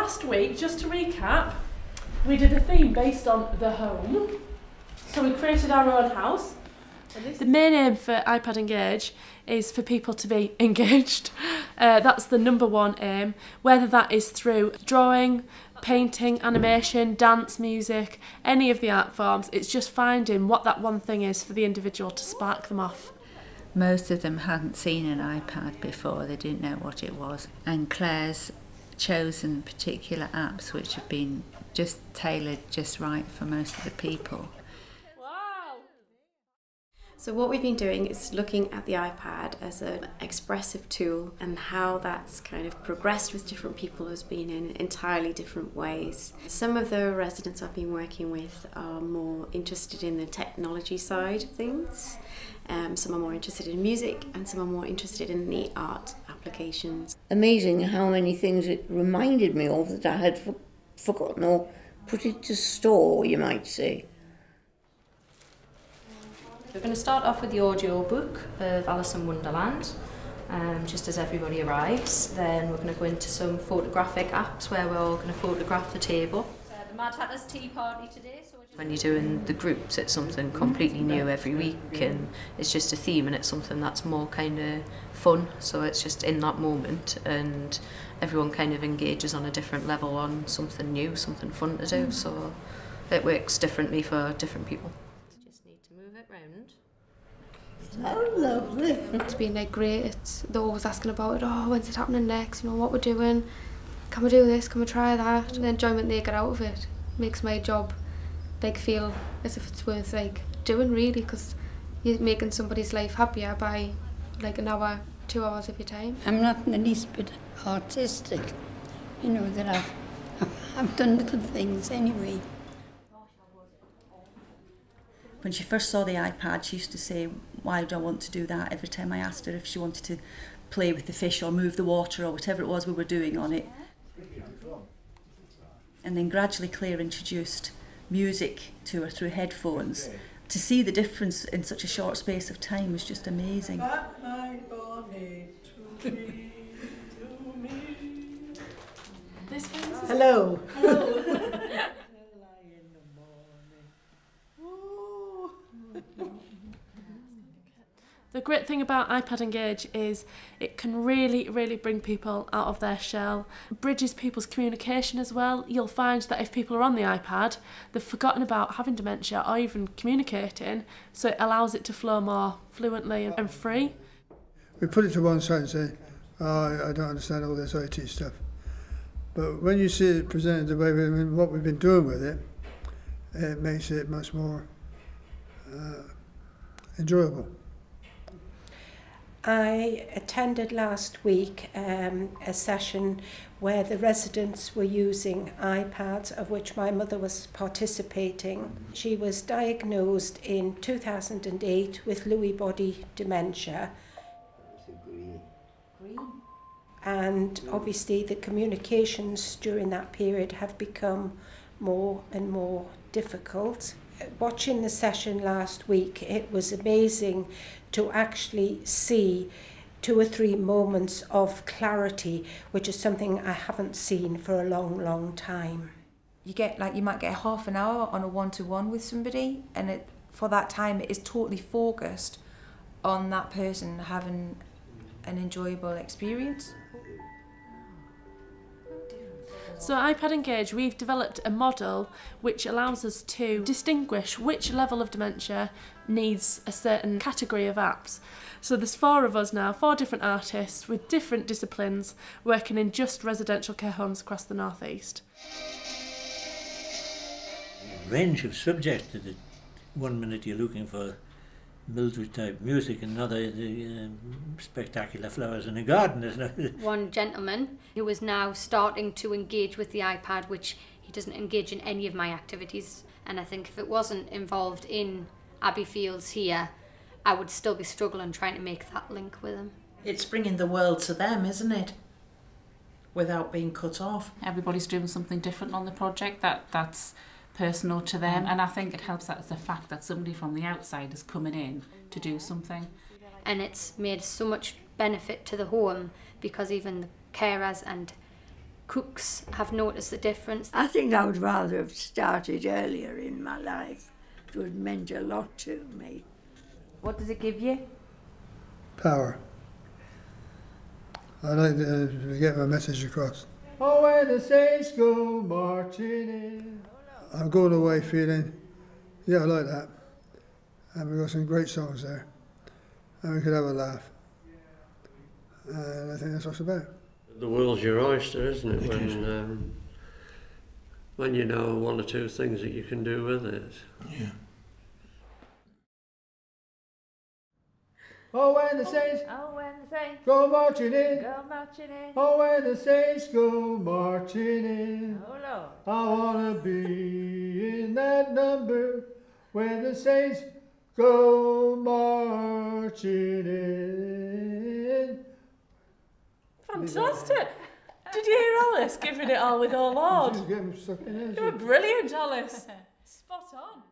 last week, just to recap, we did a theme based on the home. So we created our own house. The main aim for iPad engAGE is for people to be engaged. That's the #1 aim, whether that is through drawing, painting, animation, dance, music, any of the art forms. It's just finding what that one thing is for the individual to spark them off. Most of them hadn't seen an iPad before, they didn't know what it was. And Claire's chosen particular apps which have been just tailored just right for most of the people. So what we've been doing is looking at the iPad as an expressive tool, and how that's kind of progressed with different people has been in entirely different ways. Some of the residents I've been working with are more interested in the technology side of things. Some are more interested in music, and some are more interested in the art applications. Amazing how many things it reminded me of that I had forgotten or put it to store, you might say. We're going to start off with the audio book of Alice in Wonderland, just as everybody arrives. Then we're going to go into some photographic apps where we're all going to photograph the table. The Mad Hatter's tea party today. So when you're doing the groups, it's something completely new every week, and it's just a theme, and it's something that's more kind of fun. So it's just in that moment, and everyone kind of engages on a different level on something new, something fun to do. So it works differently for different people. Round. Oh, lovely. It's been like great. They're always asking about it. Oh, when's it happening next? You know, what we're doing. Can we do this? Can we try that? And the enjoyment they get out of it makes my job like feel as if it's worth like doing, really, because you're making somebody's life happier by like an hour, 2 hours of your time. I'm not in the least bit artistic. You know that I've done little things anyway. When she first saw the iPad, she used to say, why do I want to do that? Every time I asked her if she wanted to play with the fish or move the water or whatever it was we were doing on it. And then gradually Claire introduced music to her through headphones. To see the difference in such a short space of time was just amazing. Hello. Hello. The great thing about iPad engAGE is it can really, really bring people out of their shell, bridges people's communication as well. You'll find that if people are on the iPad, they've forgotten about having dementia or even communicating, so it allows it to flow more fluently and free. We put it to one side and say, oh, I don't understand all this IT stuff. But when you see it presented the way what we've been doing with it, it makes it much more enjoyable. I attended last week a session where the residents were using iPads, of which my mother was participating. She was diagnosed in 2008 with Lewy body dementia. And obviously the communications during that period have become more and more difficult. Watching the session last week, it was amazing to actually see 2 or 3 moments of clarity, which is something I haven't seen for a long, long time. You might get half an hour on a one-to-one with somebody, and for that time it is totally focused on that person having an enjoyable experience. So at iPad engAGE, we've developed a model which allows us to distinguish which level of dementia needs a certain category of apps. So there's 4 of us now, 4 different artists with different disciplines working in just residential care homes across the North East. Range of subjects that 1 minute you're looking for military type music, and another spectacular flowers in a garden, isn't it? One gentleman who is now starting to engage with the iPad, which he doesn't engage in any of my activities, and I think if it wasn't involved in Abbeyfields here, I would still be struggling trying to make that link with him. It's bringing the world to them, isn't it? Without being cut off. Everybody's doing something different on the project that's personal to them, and I think it helps that it's the fact that somebody from the outside is coming in to do something. And it's made so much benefit to the home, because even the carers and cooks have noticed the difference. I think I would rather have started earlier in my life. It would have meant a lot to me. What does it give you? Power. I like to get my message across. Oh, when the saints go marching in. I'm going away feeling, yeah, I like that. And we've got some great songs there. And we could have a laugh. And I think that's what it's about. The world's your oyster, isn't it? When you know one or two things that you can do with it. Yeah. Oh, when the saints go marching in. Oh, when the saints go marching in. Oh, Lord. I want to be in that number when the saints go marching in. Fantastic. Did you hear Alice giving it all with all on? Just get them stuck in there. You were brilliant, Alice. Spot on.